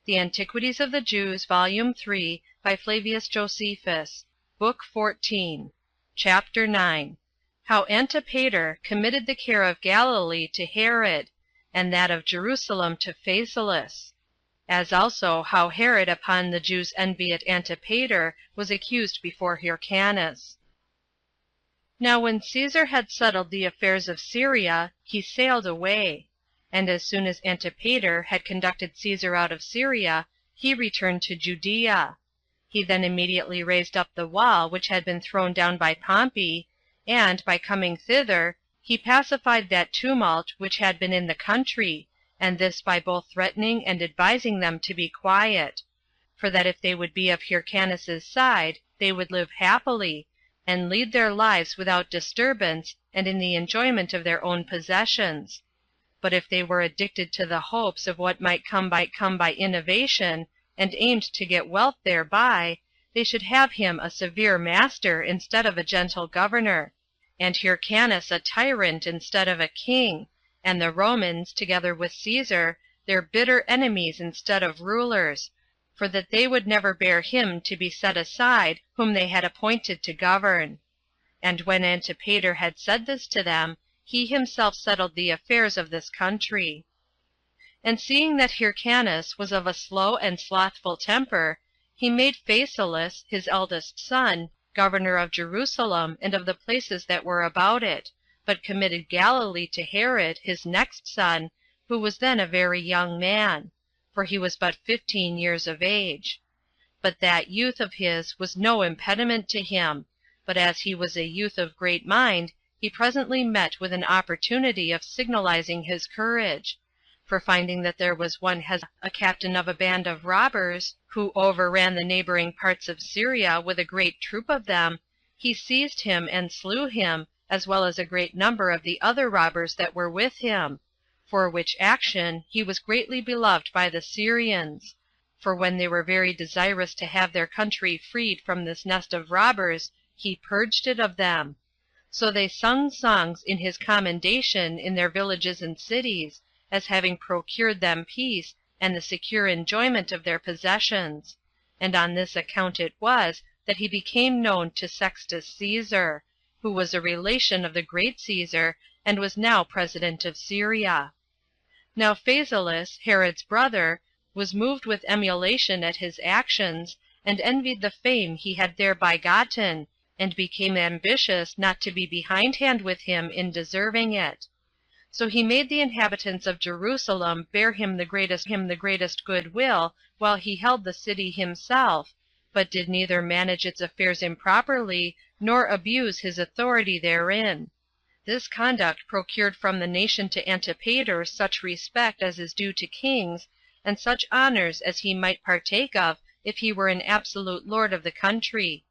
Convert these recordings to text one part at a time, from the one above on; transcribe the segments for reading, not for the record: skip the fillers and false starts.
The Antiquities of the Jews, Volume 3, by Flavius Josephus, Book 14, Chapter 9. How Antipater committed the care of Galilee to Herod, and that of Jerusalem to Phasaelus; as also how Herod upon the Jews' envy at Antipater was accused before Hyrcanus. Now when Caesar had settled the affairs of Syria, he sailed away. And as soon as Antipater had conducted Caesar out of Syria, he returned to Judea. He then immediately raised up the wall which had been thrown down by Pompey, and, by coming thither, he pacified that tumult which had been in the country, and this by both threatening and advising them to be quiet; for that if they would be of Hyrcanus's side, they would live happily, and lead their lives without disturbance and in the enjoyment of their own possessions. But if they were addicted to the hopes of what might come by innovation, and aimed to get wealth thereby, they should have him a severe master instead of a gentle governor, and Hyrcanus a tyrant instead of a king, and the Romans, together with Caesar, their bitter enemies instead of rulers, for that they would never bear him to be set aside whom they had appointed to govern. And when Antipater had said this to them, he himself settled the affairs of this country. And seeing that Hyrcanus was of a slow and slothful temper, he made Phasaelus, his eldest son, governor of Jerusalem and of the places that were about it, but committed Galilee to Herod, his next son, who was then a very young man, for he was but 15 years of age. But that youth of his was no impediment to him, but as he was a youth of great mind, he presently met with an opportunity of signalizing his courage; for finding that there was one a captain of a band of robbers, who overran the neighboring parts of Syria with a great troop of them, he seized him and slew him, as well as a great number of the other robbers that were with him; for which action he was greatly beloved by the Syrians; for when they were very desirous to have their country freed from this nest of robbers, he purged it of them. So they sung songs in his commendation in their villages and cities, as having procured them peace, and the secure enjoyment of their possessions; and on this account it was that he became known to Sextus Caesar, who was a relation of the great Caesar, and was now president of Syria. Now Phasaelus, Herod's brother, was moved with emulation at his actions, and envied the fame he had thereby gotten, and became ambitious not to be behindhand with him in deserving it. So he made the inhabitants of Jerusalem bear him the greatest goodwill while he held the city himself, but did neither manage its affairs improperly, nor abuse his authority therein. This conduct procured from the nation to Antipater such respect as is due to kings, and such honors as he might partake of if he were an absolute lord of the country.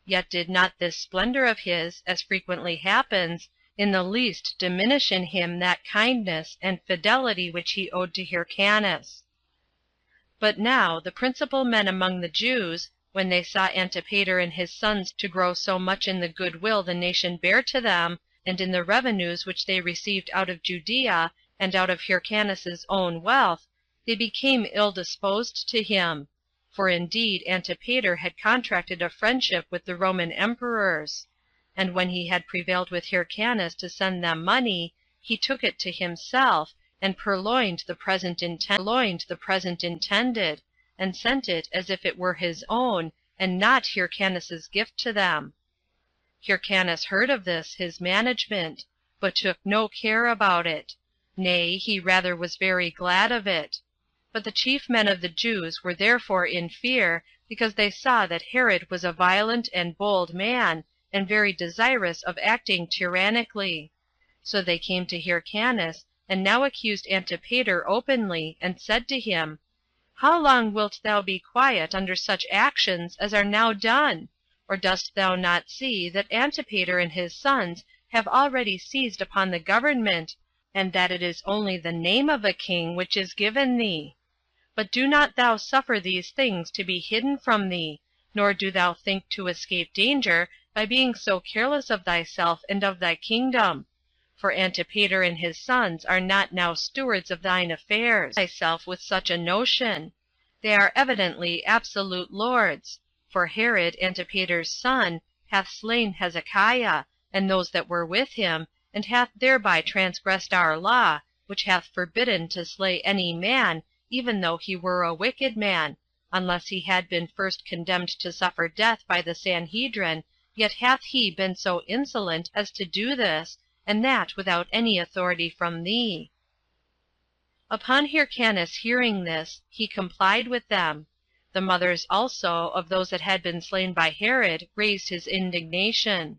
Yet did not this splendor of his, as frequently happens, in the least diminish in him that kindness and fidelity which he owed to Hyrcanus. But now the principal men among the Jews, when they saw Antipater and his sons to grow so much in the goodwill the nation bare to them, and in the revenues which they received out of Judea and out of Hyrcanus's own wealth, they became ill disposed to him; for indeed Antipater had contracted a friendship with the Roman emperors; and when he had prevailed with Hyrcanus to send them money, he took it to himself, and purloined the present intended, and sent it as if it were his own, and not Hyrcanus's gift to them. Hyrcanus heard of this his management, but took no care about it; nay, he rather was very glad of it. But the chief men of the Jews were therefore in fear, because they saw that Herod was a violent and bold man, and very desirous of acting tyrannically. So they came to Hyrcanus, and now accused Antipater openly, and said to him, How long wilt thou be quiet under such actions as are now done? Or dost thou not see that Antipater and his sons have already seized upon the government, and that it is only the name of a king which is given thee? But do not thou suffer these things to be hidden from thee, nor do thou think to escape danger by being so careless of thyself and of thy kingdom; for Antipater and his sons are not now stewards of thine affairs, thyself with such a notion. They are evidently absolute lords, for Herod, Antipater's son, hath slain Hezekiah, and those that were with him, and hath thereby transgressed our law, which hath forbidden to slay any man, even though he were a wicked man, unless he had been first condemned to suffer death by the Sanhedrin, yet hath he been so insolent as to do this, and that without any authority from thee. Upon Hyrcanus hearing this, he complied with them. The mothers also of those that had been slain by Herod raised his indignation.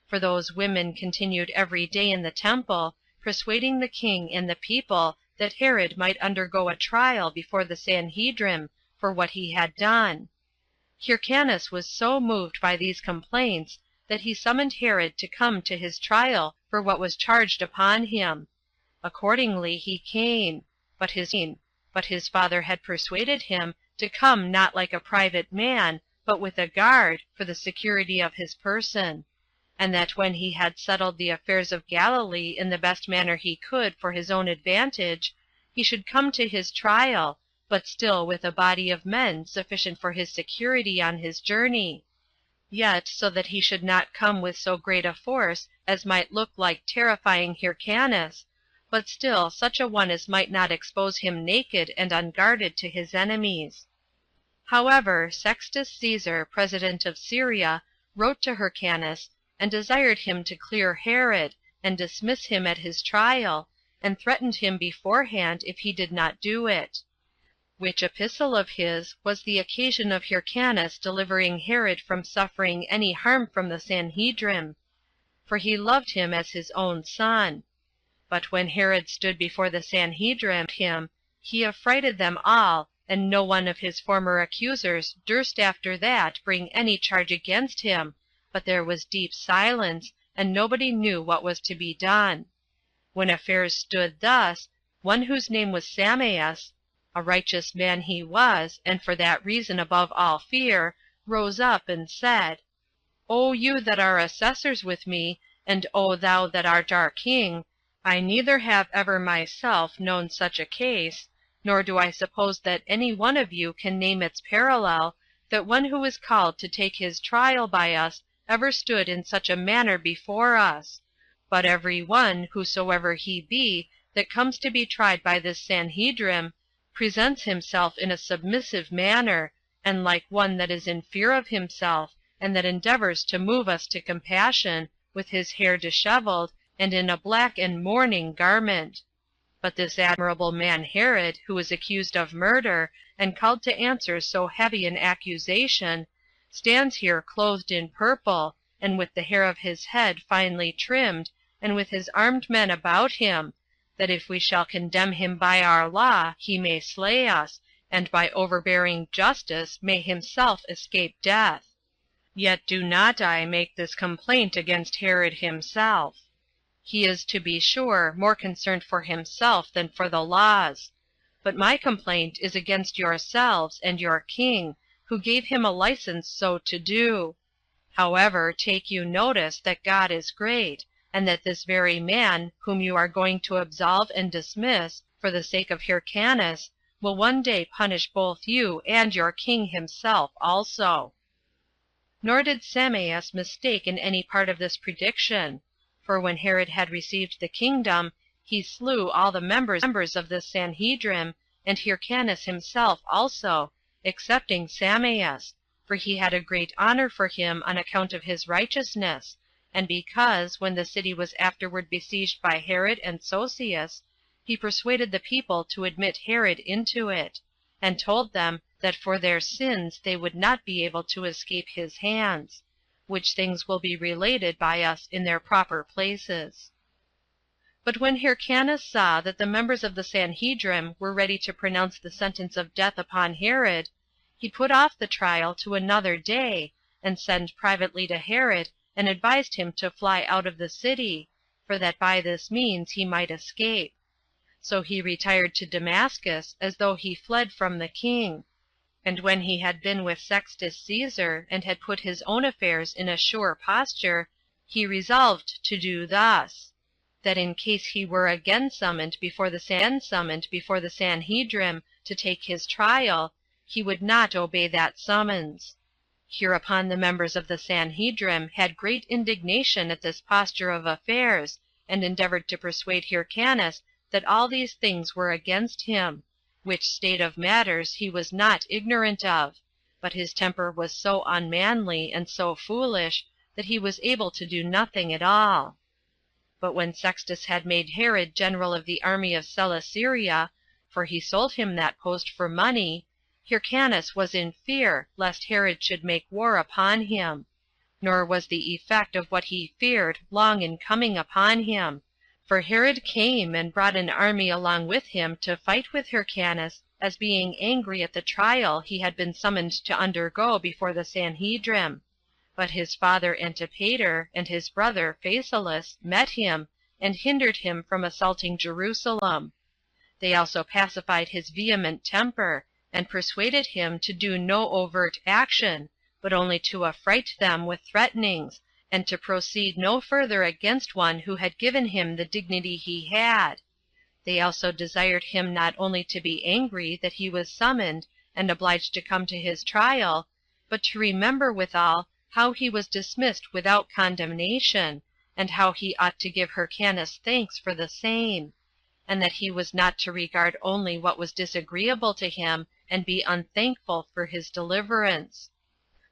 For those women continued every day in the temple, persuading the king and the people that Herod might undergo a trial before the Sanhedrim for what he had done. Hyrcanus was so moved by these complaints that he summoned Herod to come to his trial for what was charged upon him. Accordingly he came, but his father had persuaded him to come not like a private man, but with a guard, for the security of his person; and that when he had settled the affairs of Galilee in the best manner he could for his own advantage, he should come to his trial, but still with a body of men sufficient for his security on his journey, yet so that he should not come with so great a force as might look like terrifying Hyrcanus, but still such a one as might not expose him naked and unguarded to his enemies. However, Sextus Caesar, president of Syria, wrote to Hyrcanus, and desired him to clear Herod, and dismiss him at his trial, and threatened him beforehand if he did not do it. Which epistle of his was the occasion of Hyrcanus delivering Herod from suffering any harm from the Sanhedrim, for he loved him as his own son. But when Herod stood before the Sanhedrim, he affrighted them all, and no one of his former accusers durst after that bring any charge against him, but there was deep silence, and nobody knew what was to be done. When affairs stood thus, one whose name was Samaeus, a righteous man he was, and for that reason above all fear, rose up and said, O you that are assessors with me, and O thou that art our king, I neither have ever myself known such a case, nor do I suppose that any one of you can name its parallel, that one who is called to take his trial by us ever stood in such a manner before us; but every one, whosoever he be, that comes to be tried by this Sanhedrim, presents himself in a submissive manner, and like one that is in fear of himself, and that endeavors to move us to compassion, with his hair disheveled, and in a black and mourning garment. But this admirable man Herod, who is accused of murder, and called to answer so heavy an accusation, stands here clothed in purple, and with the hair of his head finely trimmed, and with his armed men about him, that if we shall condemn him by our law, he may slay us, and by overbearing justice may himself escape death. Yet do not I make this complaint against Herod himself. He is, to be sure, more concerned for himself than for the laws. But my complaint is against yourselves and your king, who gave him a license so to do. However, take you notice that God is great, and that this very man, whom you are going to absolve and dismiss, for the sake of Hyrcanus, will one day punish both you and your king himself also. Nor did Samaeus mistake in any part of this prediction. For when Herod had received the kingdom, he slew all the members of this Sanhedrim, and Hyrcanus himself also, excepting Samaeus, for he had a great honor for him on account of his righteousness, and because, when the city was afterward besieged by Herod and Sosius, he persuaded the people to admit Herod into it, and told them that for their sins they would not be able to escape his hands, which things will be related by us in their proper places. But when Hyrcanus saw that the members of the Sanhedrim were ready to pronounce the sentence of death upon Herod, he put off the trial to another day, and sent privately to Herod, and advised him to fly out of the city, for that by this means he might escape. So he retired to Damascus, as though he fled from the king. And when he had been with Sextus Caesar, and had put his own affairs in a sure posture, he resolved to do thus: that in case he were again summoned before the Sanhedrim to take his trial, he would not obey that summons. Hereupon the members of the Sanhedrim had great indignation at this posture of affairs, and endeavored to persuade Hyrcanus that all these things were against him, which state of matters he was not ignorant of, but his temper was so unmanly and so foolish that he was able to do nothing at all. But when Sextus had made Herod general of the army of Celesyria, for he sold him that post for money, Hyrcanus was in fear lest Herod should make war upon him. Nor was the effect of what he feared long in coming upon him, for Herod came and brought an army along with him to fight with Hyrcanus, as being angry at the trial he had been summoned to undergo before the Sanhedrim. But his father Antipater and his brother Phasaelus met him, and hindered him from assaulting Jerusalem. They also pacified his vehement temper, and persuaded him to do no overt action, but only to affright them with threatenings, and to proceed no further against one who had given him the dignity he had. They also desired him not only to be angry that he was summoned, and obliged to come to his trial, but to remember withal how he was dismissed without condemnation, and how he ought to give Hyrcanus thanks for the same, and that he was not to regard only what was disagreeable to him, and be unthankful for his deliverance.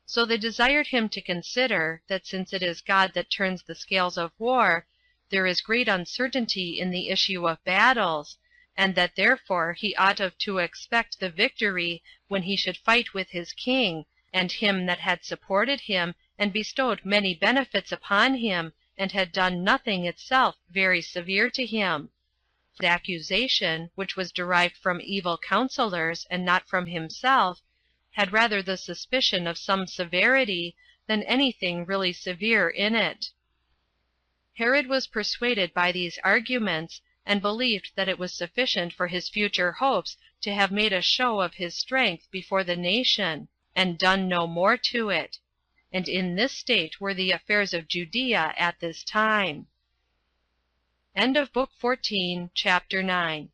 So they desired him to consider, that since it is God that turns the scales of war, there is great uncertainty in the issue of battles, and that therefore he ought of to expect the victory when he should fight with his king, and him that had supported him, and bestowed many benefits upon him, and had done nothing itself very severe to him. The accusation, which was derived from evil counselors, and not from himself, had rather the suspicion of some severity than anything really severe in it. Herod was persuaded by these arguments, and believed that it was sufficient for his future hopes to have made a show of his strength before the nation, and done no more to it. And in this state were the affairs of Judea at this time. End of Book 14, Chapter 9.